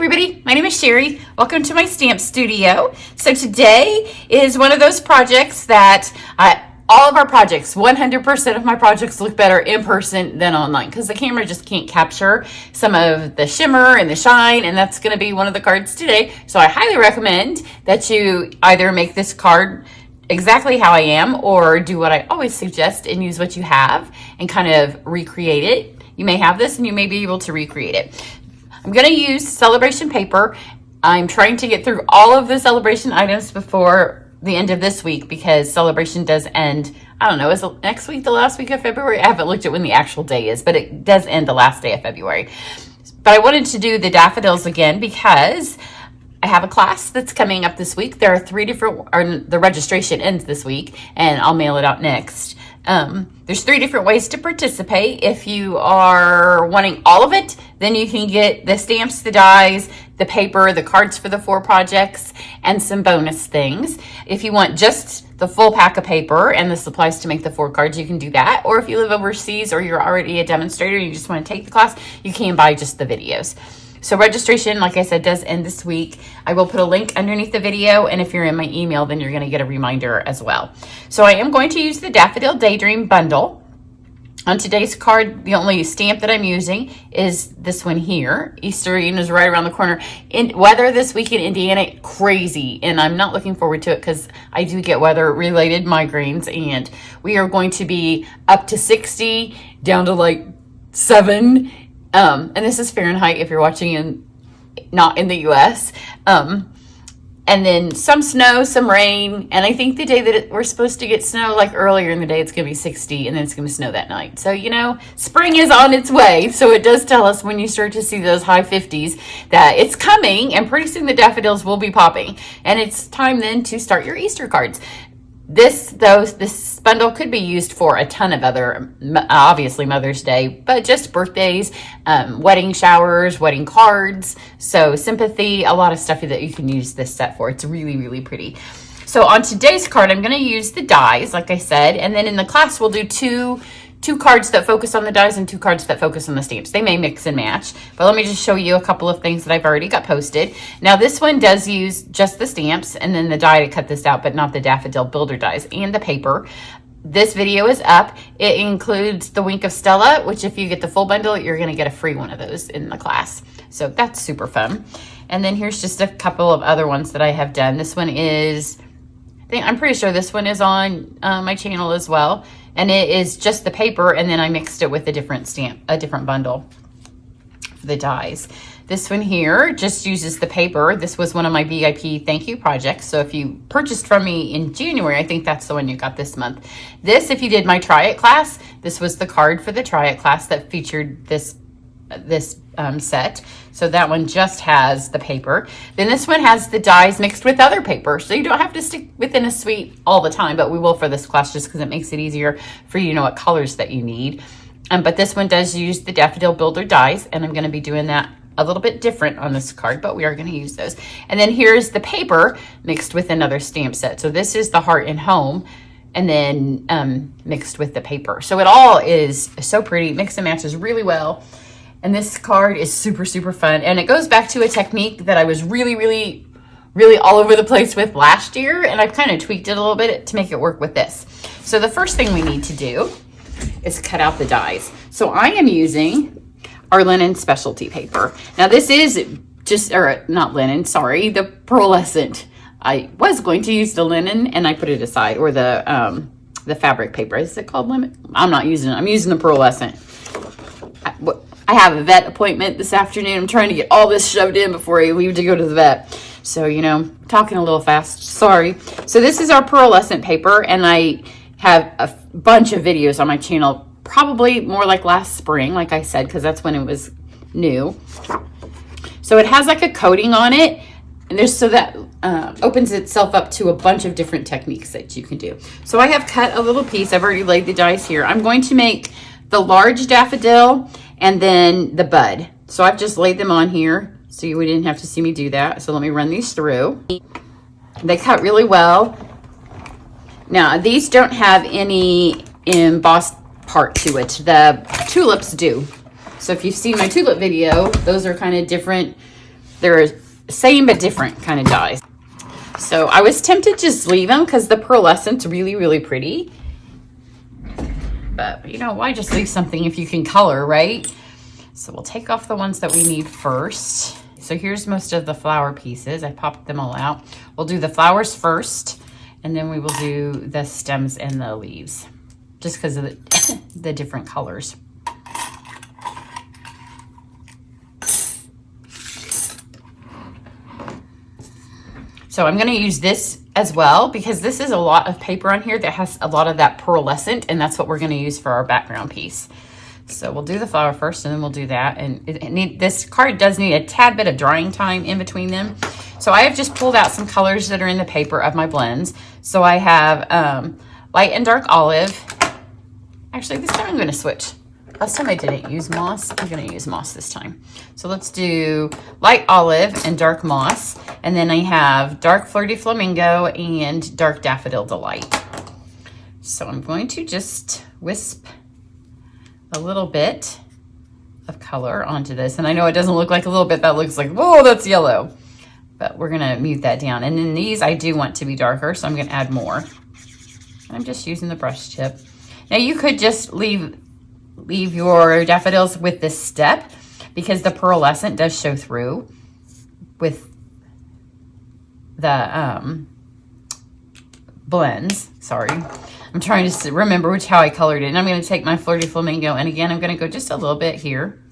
everybody, my name is Cheri. Welcome to my stamp studio. So today is one of those projects that all of our projects, 100% of my projects look better in person than online because the camera just can't capture some of the shimmer and the shine, and that's going to be one of the cards today. So I highly recommend that you either make this card exactly how I am or do what I always suggest and use what you have and kind of recreate it. You may have this and you may be able to recreate it. I'm going to use celebration paper. I'm trying to get through all of the celebration items before the end of this week because celebration does end, I don't know, is next week the last week of February? I haven't looked at when the actual day is, but it does end the last day of February. But I wanted to do the daffodils again because I have a class that's coming up this week. There are the registration ends this week and I'll mail it out next. There's 3 different ways to participate. If you are wanting all of it, then you can get the stamps, the dies, the paper, the cards for the 4 projects, and some bonus things. If you want just the full pack of paper and the supplies to make the 4 cards, you can do that. Or if you live overseas or you're already a demonstrator and you just want to take the class, you can buy just the videos. So registration, like I said, does end this week. I will put a link underneath the video, and if you're in my email, then you're going to get a reminder as well. So I am going to use the Daffodil Daydream bundle. On today's card, the only stamp that I'm using is this one here. Easter is right around the corner. Weather this week in Indiana, crazy, and I'm not looking forward to it because I do get weather-related migraines, and we are going to be up to 60, down to like 7. And this is Fahrenheit if you're watching not in the US. And then some snow, some rain. And I think the day that we're supposed to get snow, like earlier in the day, it's going to be 60 and then it's going to snow that night. So, you know, spring is on its way. So it does tell us when you start to see those high 50s that it's coming and pretty soon the daffodils will be popping. And it's time then to start your Easter cards. This bundle could be used for a ton of other, obviously Mother's Day, but just birthdays, wedding showers, wedding cards, so sympathy, a lot of stuff that you can use this set for. It's really, really pretty. So on today's card, I'm going to use the dies, like I said, and then in the class we'll do two cards that focus on the dies and 2 cards that focus on the stamps. They may mix and match, but let me just show you a couple of things that I've already got posted. Now this one does use just the stamps and then the die to cut this out, but not the Daffodil Builder dies and the paper. This video is up. It includes the Wink of Stella, which if you get the full bundle, you're gonna get a free one of those in the class. So that's super fun. And then here's just a couple of other ones that I have done. This one is, I'm pretty sure this one is on my channel as well. And it is just the paper, and then I mixed it with a different bundle for the dies. This one here just uses the paper. This was one of my VIP thank you projects. So if you purchased from me in January, I think that's the one you got this month. This, if you did my Try It class, this was the card for the Try It class that featured this set. So that one just has the paper. Then this one has the dies mixed with other paper. So you don't have to stick within a suite all the time, but we will for this class just because it makes it easier for you to know what colors that you need. But this one does use the Daffodil Builder dies, and I'm going to be doing that a little bit different on this card, but we are going to use those. And then here's the paper mixed with another stamp set. So this is the Heart and Home, and then mixed with the paper. So it all is so pretty, mix and matches really well. And this card is super, super fun. And it goes back to a technique that I was really, really, really all over the place with last year. And I've kind of tweaked it a little bit to make it work with this. So the first thing we need to do is cut out the dies. So I am using our linen specialty paper. Now this is not linen, sorry, the Pearlescent. I was going to use the linen and I put it aside, or the fabric paper. Is it called linen? I'm not using it. I'm using the Pearlescent. I have a vet appointment this afternoon. I'm trying to get all this shoved in before I leave to go to the vet. So, you know, talking a little fast, sorry. So this is our Pearlescent paper, and I have a bunch of videos on my channel, probably more like last spring, like I said, because that's when it was new. So it has like a coating on it, and that opens itself up to a bunch of different techniques that you can do. So I have cut a little piece. I've already laid the dies here. I'm going to make the large daffodil and then the bud. So I've just laid them on here so you didn't have to see me do that. So let me run these through. They cut really well. Now these don't have any embossed part to it. The tulips do. So if you've seen my tulip video, those are kind of different. They're same but different kind of dies. So I was tempted to just leave them because the pearlescent's really, really pretty. But, you know, why just leave something if you can color, right? So we'll take off the ones that we need first. So here's most of the flower pieces. I popped them all out. We'll do the flowers first, and then we will do the stems and the leaves, just because of the different colors. So I'm going to use this as well because this is a lot of paper on here that has a lot of that pearlescent, and that's what we're going to use for our background piece. So we'll do the flower first, and then we'll do that. And this card does need a tad bit of drying time in between them. So I have just pulled out some colors that are in the paper of my blends. So I have light and dark olive. Actually, this time I'm going to switch. Last time I didn't use moss. I'm going to use moss this time. So let's do light olive and dark moss. And then I have dark flirty flamingo and dark daffodil delight. So I'm going to just wisp a little bit of color onto this. And I know it doesn't look like a little bit. That looks like, whoa, that's yellow. But we're going to mute that down. And then these I do want to be darker, so I'm going to add more. I'm just using the brush tip. Now you could just leave your daffodils with this step because the pearlescent does show through with the blends. Sorry, I'm trying to remember how I colored it. And I'm going to take my flirty flamingo, and again I'm going to go just a little bit here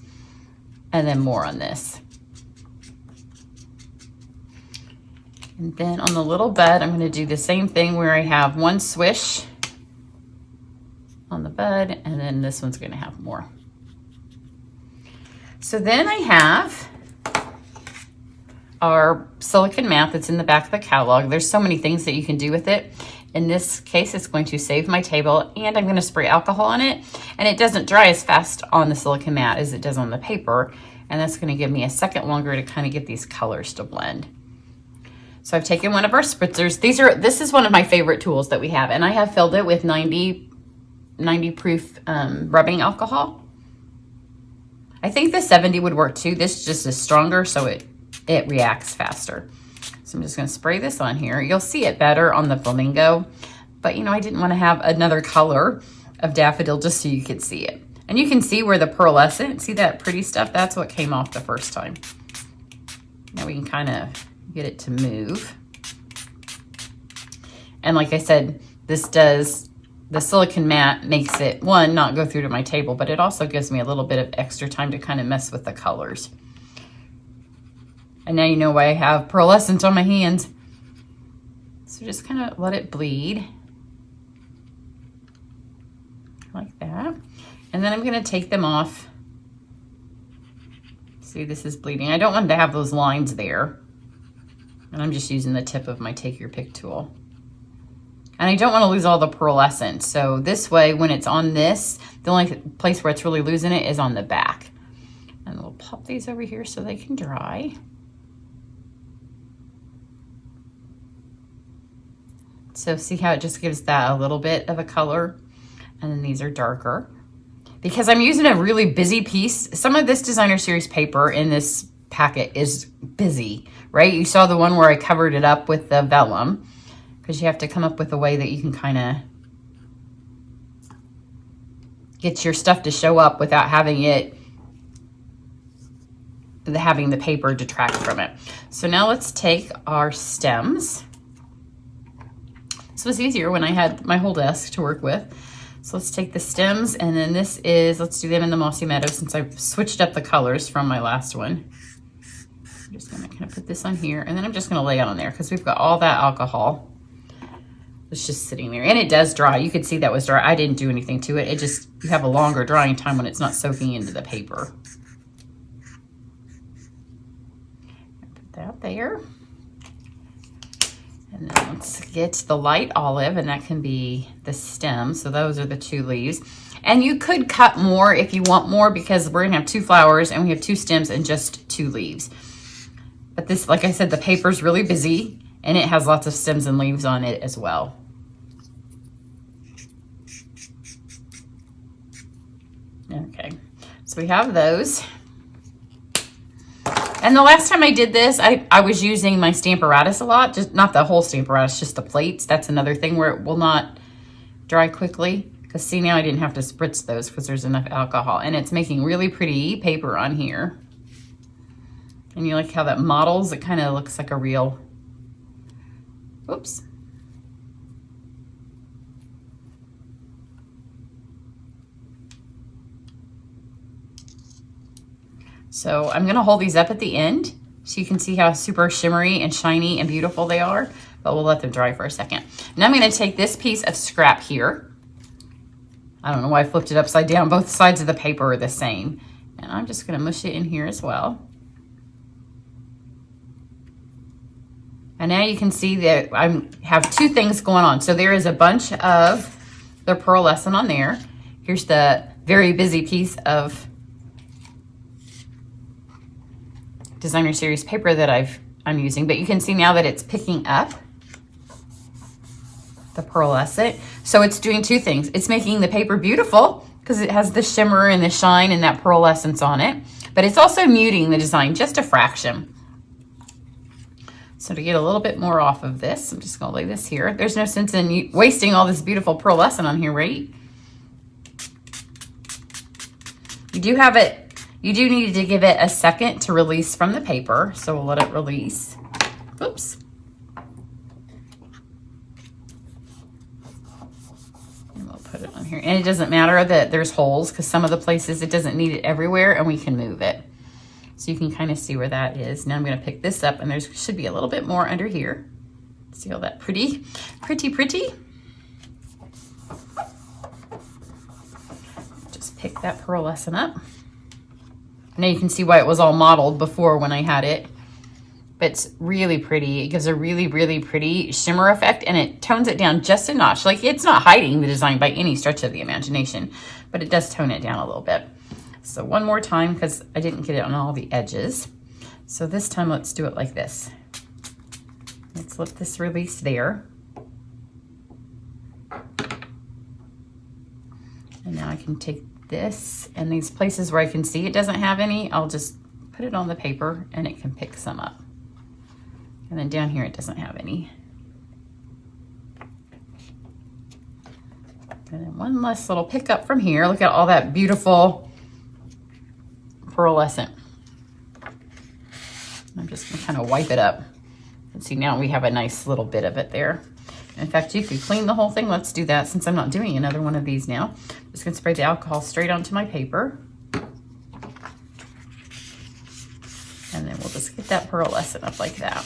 and then more on this. And then on the little bud I'm going to do the same thing where I have one swish on the bud, and then this one's going to have more. So then I have our silicone mat that's in the back of the catalog. There's so many things that you can do with it. In this case, it's going to save my table, and I'm going to spray alcohol on it, and it doesn't dry as fast on the silicone mat as it does on the paper, and that's going to give me a second longer to kind of get these colors to blend. So I've taken one of our spritzers. This is one of my favorite tools that we have, and I have filled it with 90 proof rubbing alcohol. I think the 70 would work too. This just is stronger, so it reacts faster. So I'm just going to spray this on here. You'll see it better on the flamingo, but you know, I didn't want to have another color of daffodil just so you could see it. And you can see where the pearlescent, see that pretty stuff? That's what came off the first time. Now we can kind of get it to move. And like I said, the silicone mat makes it, one, not go through to my table, but it also gives me a little bit of extra time to kind of mess with the colors. And now you know why I have pearlescent on my hands. So just kind of let it bleed. Like that. And then I'm going to take them off. See, this is bleeding. I don't want to have those lines there. And I'm just using the tip of my Take Your Pick tool. And I don't want to lose all the pearlescent. So this way, when it's on this, the only place where it's really losing it is on the back. And we'll pop these over here so they can dry. So see how it just gives that a little bit of a color? And then these are darker. Because I'm using a really busy piece. Some of this designer series paper in this packet is busy, right? You saw the one where I covered it up with the vellum. Because you have to come up with a way that you can kind of get your stuff to show up without having the paper detract from it. So now let's take our stems. This was easier when I had my whole desk to work with. So let's take the stems, and then let's do them in the Mossy Meadow since I've switched up the colors from my last one. I'm just gonna kind of put this on here, and then I'm just gonna lay it on there because we've got all that alcohol. It's just sitting there, and it does dry. You could see that was dry. I didn't do anything to it. You have a longer drying time when it's not soaking into the paper. Put that there. And then let's get the light olive, and that can be the stem. So those are the two leaves. And you could cut more if you want more because we're gonna have 2 flowers and we have 2 stems and just 2 leaves. But this, like I said, the paper's really busy and it has lots of stems and leaves on it as well. Okay, so we have those. And the last time I did this, I was using my Stamparatus a lot. Just not the whole Stamparatus, just the plates. That's another thing where it will not dry quickly. Because see, now I didn't have to spritz those because there's enough alcohol. And it's making really pretty paper on here. And you like how that models? It kind of looks like a real, oops. So I'm gonna hold these up at the end so you can see how super shimmery and shiny and beautiful they are, but we'll let them dry for a second. Now I'm gonna take this piece of scrap here. I don't know why I flipped it upside down. Both sides of the paper are the same. And I'm just gonna mush it in here as well. And now you can see that I have two things going on. So there is a bunch of the Pearlescent on there. Here's the very busy piece of Designer Series paper that I'm using, but you can see now that it's picking up the Pearlescent. So it's doing two things. It's making the paper beautiful because it has the shimmer and the shine and that pearlescence on it, but it's also muting the design just a fraction. So to get a little bit more off of this, I'm just gonna lay this here. There's no sense in wasting all this beautiful pearlescent on here, right? You do need to give it a second to release from the paper, so we'll let it release. Oops. And we'll put it on here. And it doesn't matter that there's holes because some of the places it doesn't need it everywhere and we can move it. So you can kind of see where that is. Now I'm gonna pick this up and there should be a little bit more under here. See all that pretty? Just pick that pearlescent up. Now you can see why it was all modeled before when I had it. But it's really pretty. It gives a really, really pretty shimmer effect and it tones it down just a notch. Like it's not hiding the design by any stretch of the imagination, but it does tone it down a little bit. So one more time because I didn't get it on all the edges. So this time let's do it like this. Let's let this release there. And now I can take this and these places where I can see it doesn't have any, I'll just put it on the paper and it can pick some up. And then down here it doesn't have any. And then one last little pickup from here. Look at all that beautiful pearlescent. I'm just gonna kind of wipe it up. And see now we have a nice little bit of it there. In fact, you could clean the whole thing. Let's do that since I'm not doing another one of these now. I'm just gonna spray the alcohol straight onto my paper. And then we'll just get that pearlescent up like that.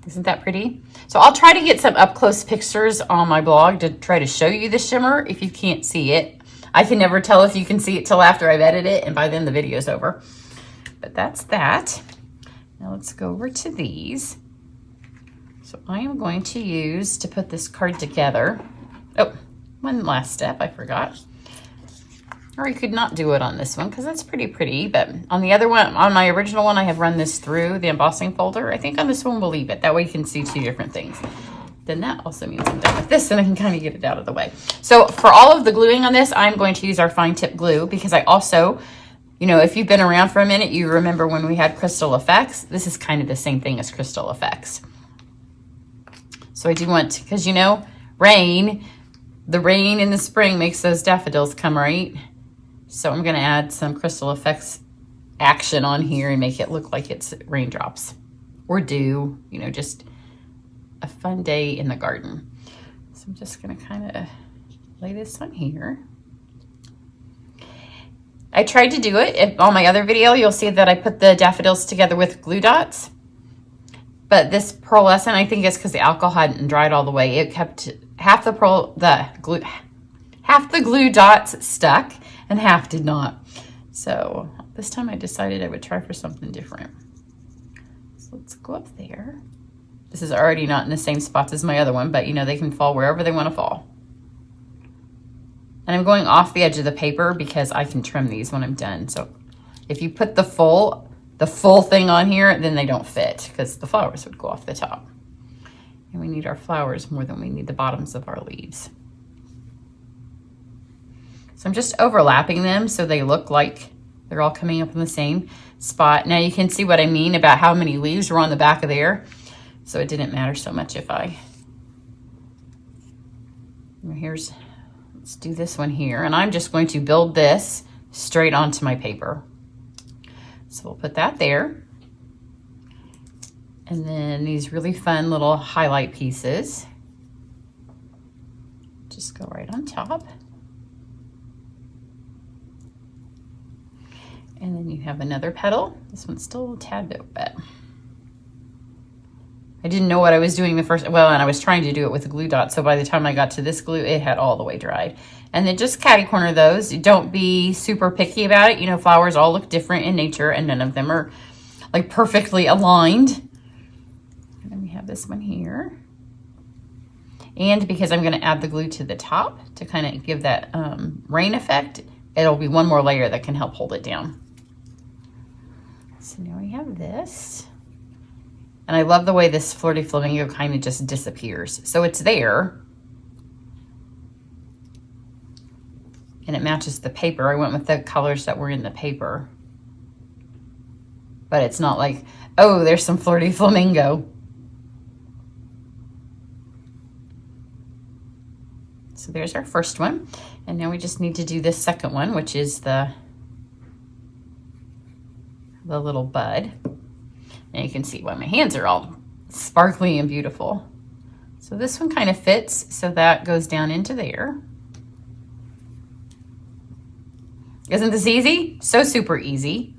Isn't that pretty? So I'll try to get some up close pictures on my blog to try to show you the shimmer if you can't see it. I can never tell if you can see it till after I've edited it and by then the video's over. But that's that. Now let's go over to these. So I am going to use to put this card together. Oh, one last step, I forgot. Or I could not do it on this one because that's pretty pretty, but on the other one, on my original one, I have run this through the embossing folder. I think on this one we'll leave it. That way you can see two different things. Then that also means I'm done with this and I can kind of get it out of the way. So for all of the gluing on this, I'm going to use our fine tip glue because I also, you know, if you've been around for a minute, you remember when we had Crystal Effects. This is kind of the same thing as Crystal Effects. So I do want to, because you know, the rain in the spring makes those daffodils come, right? So I'm gonna add some Crystal Effects action on here and make it look like it's raindrops or dew, you know, just a fun day in the garden. So I'm just gonna kind of lay this on here. I tried to do it. On my other video, you'll see that I put the daffodils together with glue dots. But this pearlescent, I think it's because the alcohol hadn't dried all the way. It kept half the glue dots stuck and half did not. So this time I decided I would try for something different. So let's go up there. This is already not in the same spots as my other one, but you know, they can fall wherever they want to fall. And I'm going off the edge of the paper because I can trim these when I'm done. So if you put the full thing on here, then they don't fit because the flowers would go off the top. And we need our flowers more than we need the bottoms of our leaves. So I'm just overlapping them so they look like They're all coming up in the same spot. Now you can see what I mean about how many leaves were on the back of there. So it didn't matter so much if let's do this one here. And I'm just going to build this straight onto my paper. So we'll put that there. And then these really fun little highlight pieces. Just go right on top. And then you have another petal. This one's still a tad bit wet. I didn't know what I was doing and I was trying to do it with a glue dot. So by the time I got to this glue, it had all the way dried. And then just catty corner those. Don't be super picky about it. You know, flowers all look different in nature and none of them are like perfectly aligned. And then we have this one here. And because I'm going to add the glue to the top to kind of give that rain effect, it'll be one more layer that can help hold it down. So now we have this. And I love the way this Flirty Flamingo kind of just disappears. So it's there. And it matches the paper. I went with the colors that were in the paper. But it's not like, oh, there's some Flirty Flamingo. So there's our first one. And now we just need to do this second one, which is the little bud. And you can see why my hands are all sparkly and beautiful. So this one kind of fits, so that goes down into there. Isn't this easy? So super easy.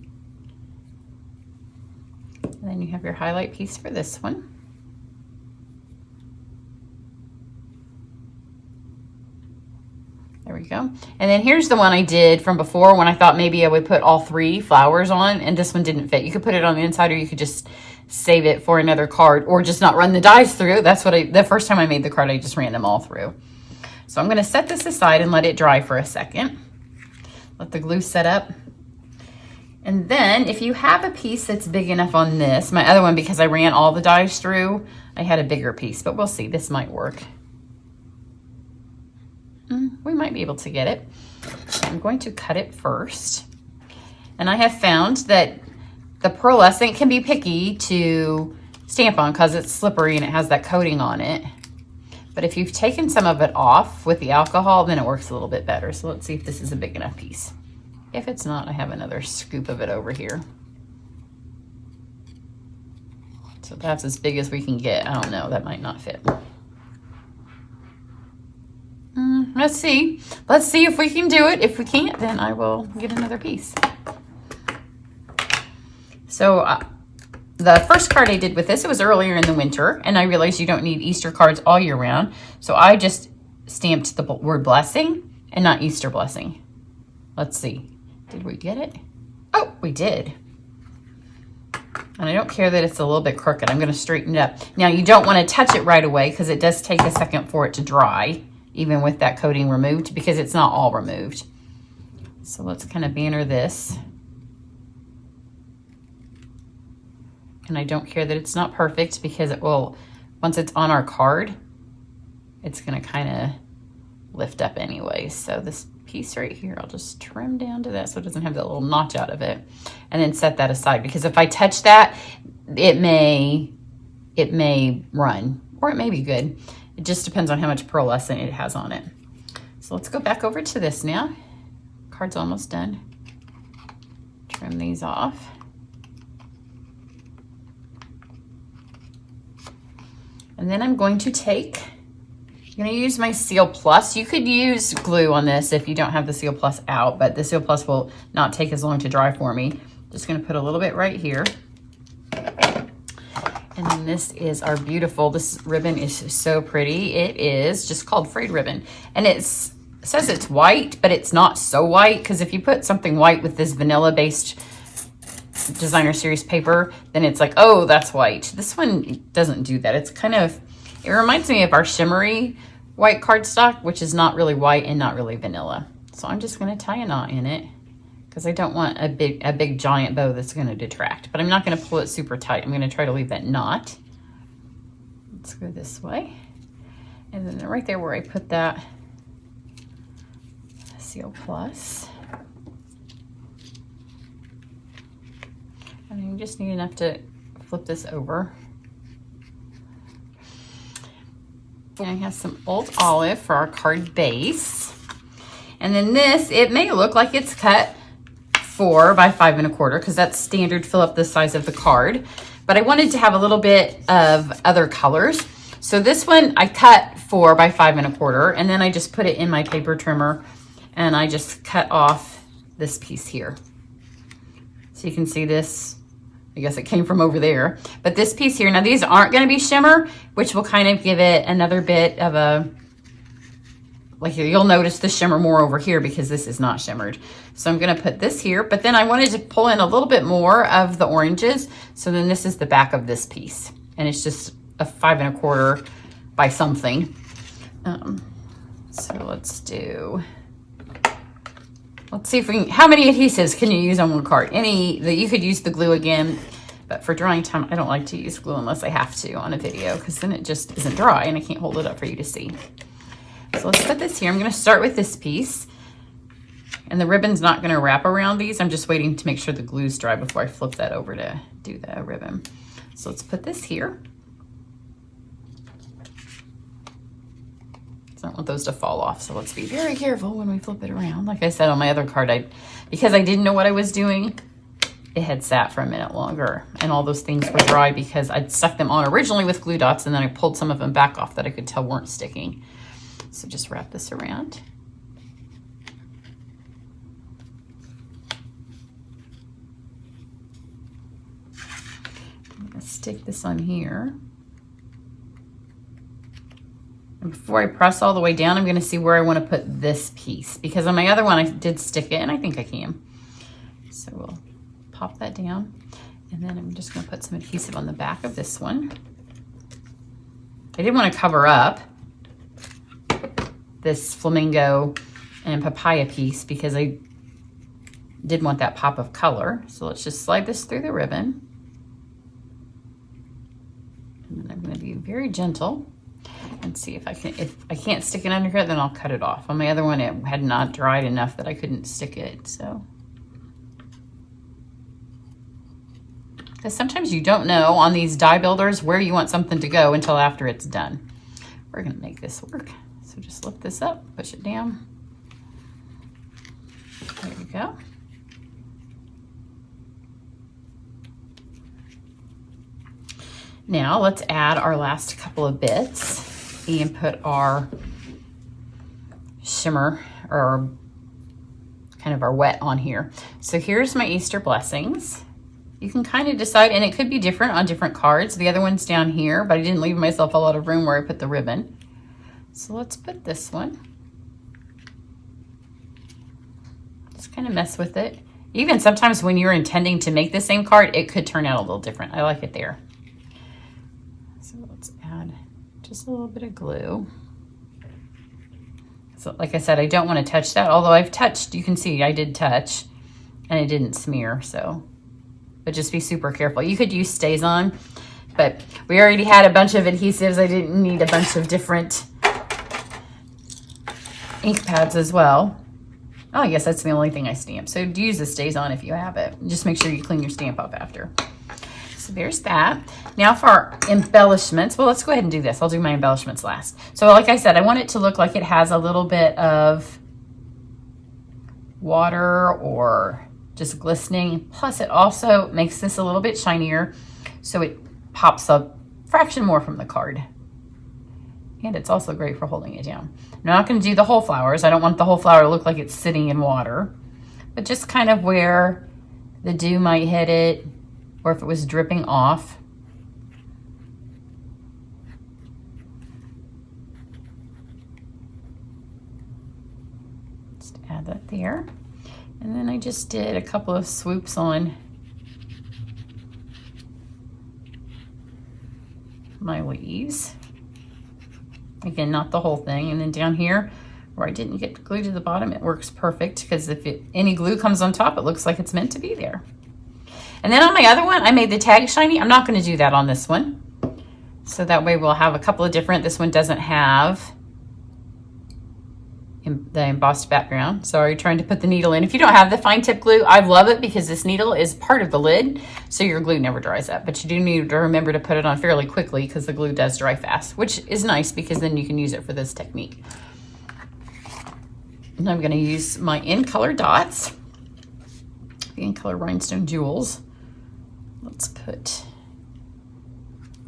And then you have your highlight piece for this one. There we go. And then here's the one I did from before when I thought maybe I would put all 3 flowers on, and this one didn't fit. You could put it on the inside, or you could just save it for another card, or just not run the dies through. That's what the first time I made the card, I just ran them all through. So I'm going to set this aside and let it dry for a second. Let the glue set up. And then if you have a piece that's big enough on this, my other one, because I ran all the dies through, I had a bigger piece, but we'll see. This might work. We might be able to get it. I'm going to cut it first. And I have found that the pearlescent can be picky to stamp on because it's slippery and it has that coating on it. But if you've taken some of it off with the alcohol, then it works a little bit better. So let's see if this is a big enough piece. If it's not, I have another scoop of it over here. So that's as big as we can get. I don't know, that might not fit. Let's see. Let's see if we can do it. If we can't, then I will get another piece. So the first card I did with this, it was earlier in the winter, and I realized you don't need Easter cards all year round. So I just stamped the word blessing and not Easter blessing. Let's see. Did we get it? Oh, we did. And I don't care that it's a little bit crooked. I'm going to straighten it up. Now, you don't want to touch it right away because it does take a second for it to dry, even with that coating removed, because it's not all removed. So let's kind of banner this. And I don't care that it's not perfect because it will, once it's on our card, it's going to kind of lift up anyway. So this piece right here, I'll just trim down to that so it doesn't have that little notch out of it, and then set that aside, because if I touch that, it may run, or it may be good. It just depends on how much pearlescent it has on it. So let's go back over to this now. Card's almost done. Trim these off. And then I'm going to use my Seal Plus. You could use glue on this if you don't have the Seal Plus out, but the Seal Plus will not take as long to dry for me. Just gonna put a little bit right here. And then this is our beautiful, this ribbon is so pretty. It is just called frayed ribbon. And it says it's white, but it's not so white, because if you put something white with this vanilla-based designer series paper, then it's like, oh, that's white. This one doesn't do that. It's kind of, it reminds me of our shimmery white cardstock, which is not really white and not really vanilla. So I'm just going to tie a knot in it because I don't want a big giant bow that's going to detract, but I'm not going to pull it super tight. I'm going to try to leave that knot. Let's go this way. And then right there where I put that Seal Plus, And you just need enough to flip this over. And I have some Old Olive for our card base. And then this, it may look like it's cut 4 by 5 1/4 because that's standard fill up the size of the card. But I wanted to have a little bit of other colors. So this one I cut 4 by 5 1/4, and then I just put it in my paper trimmer and I just cut off this piece here. So you can see this, I guess it came from over there, but this piece here, now these aren't going to be shimmer, which will kind of give it another bit of a, like you'll notice the shimmer more over here because this is not shimmered. So I'm going to put this here, but then I wanted to pull in a little bit more of the oranges. So then this is the back of this piece, and it's just a 5 1/4 by something. So let's see if we can, how many adhesives can you use on one card? Any that you could use the glue again, but for drying time, I don't like to use glue unless I have to on a video because then it just isn't dry and I can't hold it up for you to see. So let's put this here. I'm going to start with this piece, and the ribbon's not going to wrap around these. I'm just waiting to make sure the glue's dry before I flip that over to do the ribbon. So let's put this here. I don't want those to fall off, so let's be very careful when we flip it around. Like I said on my other card, because I didn't know what I was doing, it had sat for a minute longer, and all those things were dry because I'd stuck them on originally with glue dots, and then I pulled some of them back off that I could tell weren't sticking. So just wrap this around. I'm going to stick this on here. And before I press all the way down, I'm going to see where I want to put this piece, because on my other one I did stick it, and I think I can. So we'll pop that down, and then I'm just going to put some adhesive on the back of this one. I did want to cover up this flamingo and papaya piece because I did want that pop of color. So let's just slide this through the ribbon. And then I'm going to be very gentle and see if I can, if I can't stick it under here, then I'll cut it off. On my other one, it had not dried enough that I couldn't stick it, so. Because sometimes you don't know on these die builders where you want something to go until after it's done. We're gonna make this work. So just lift this up, push it down. There we go. Now let's add our last couple of bits and put our shimmer, or kind of our wet, on here. So here's my Easter blessings. You can kind of decide, and it could be different on different cards. The other one's down here, but I didn't leave myself a lot of room where I put the ribbon. So let's put this one. Just kind of mess with it. Even sometimes when you're intending to make the same card, it could turn out a little different. I like it there. So let's add just a little bit of glue. So like I said, I don't want to touch that, although I've touched, you can see I did touch and it didn't smear, so. But just be super careful. You could use StazOn, but we already had a bunch of adhesives. I didn't need a bunch of different ink pads as well. Oh, I guess that's the only thing I stamp. So use the StazOn if you have it. Just make sure you clean your stamp up after. So there's that. Now for our embellishments. Well, let's go ahead and do this. I'll do my embellishments last. So like I said, I want it to look like it has a little bit of water or just glistening. Plus it also makes this a little bit shinier, so it pops a fraction more from the card. And it's also great for holding it down. I'm not going to do the whole flowers. I don't want the whole flower to look like it's sitting in water, but just kind of where the dew might hit it, or if it was dripping off. Just add that there. And then I just did a couple of swoops on my leaves. Again, not the whole thing. And then down here, where I didn't get glue to the bottom, it works perfect because if any glue comes on top, it looks like it's meant to be there. And then on my other one, I made the tag shiny. I'm not going to do that on this one. So that way we'll have a couple of different, this one doesn't have the embossed background. So you're trying to put the needle in. If you don't have the fine tip glue, I love it because this needle is part of the lid, so your glue never dries up. But you do need to remember to put it on fairly quickly because the glue does dry fast, which is nice because then you can use it for this technique. And I'm going to use my in color dots, the in color rhinestone jewels. Let's put,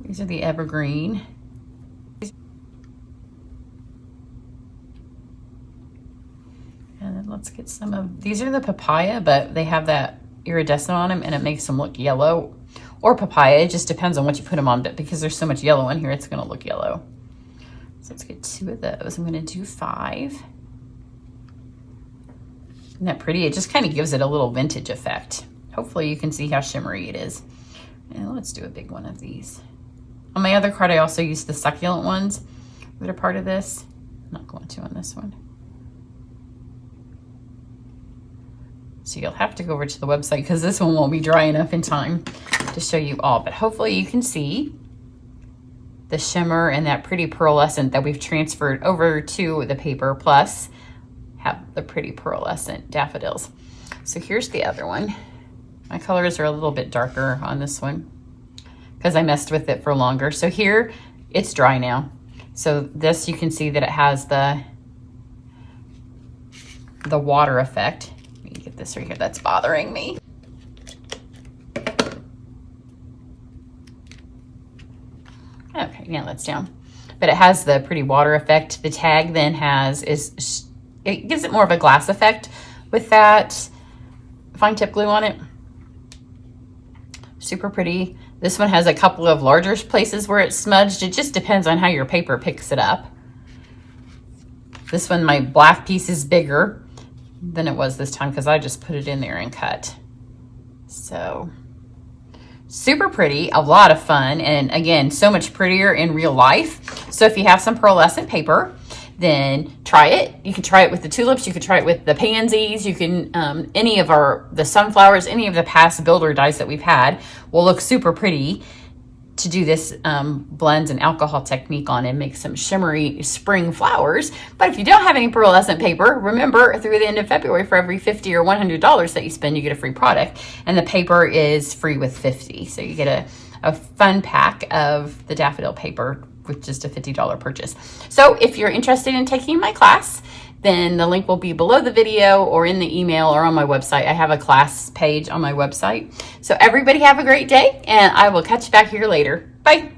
these are the evergreen. And then let's get some of, these are the papaya, but they have that iridescent on them and it makes them look yellow. Or papaya, it just depends on what you put them on, but because there's so much yellow in here, it's gonna look yellow. So let's get 2 of those. I'm gonna do 5. Isn't that pretty? It just kind of gives it a little vintage effect. Hopefully you can see how shimmery it is. And let's do a big one of these. On my other card, I also used the succulent ones that are part of this. I'm not going to on this one. So you'll have to go over to the website because this one won't be dry enough in time to show you all. But hopefully you can see the shimmer and that pretty pearlescent that we've transferred over to the paper, plus have the pretty pearlescent daffodils. So here's the other one. My colors are a little bit darker on this one because I messed with it for longer. So here it's dry now. So this, you can see that it has the water effect. Let me get this right here, that's bothering me. Okay, now that's down. But it has the pretty water effect. The tag then it gives it more of a glass effect with that fine tip glue on it. Super pretty. This one has a couple of larger places where it's smudged. It just depends on how your paper picks it up. This one, my black piece is bigger than it was this time because I just put it in there and cut. So super pretty, a lot of fun, and again, so much prettier in real life. So if you have some pearlescent paper, then try it. You can try it with the tulips, you can try it with the pansies, you can, any of the sunflowers, any of the past builder dies that we've had will look super pretty to do this blends and alcohol technique on and make some shimmery spring flowers. But if you don't have any pearlescent paper, remember through the end of February, for every $50 or $100 that you spend, you get a free product, and the paper is free with 50. So you get a fun pack of the daffodil paper with just a $50 purchase. So if you're interested in taking my class, then the link will be below the video or in the email or on my website. I have a class page on my website. So everybody have a great day, and I will catch you back here later. Bye.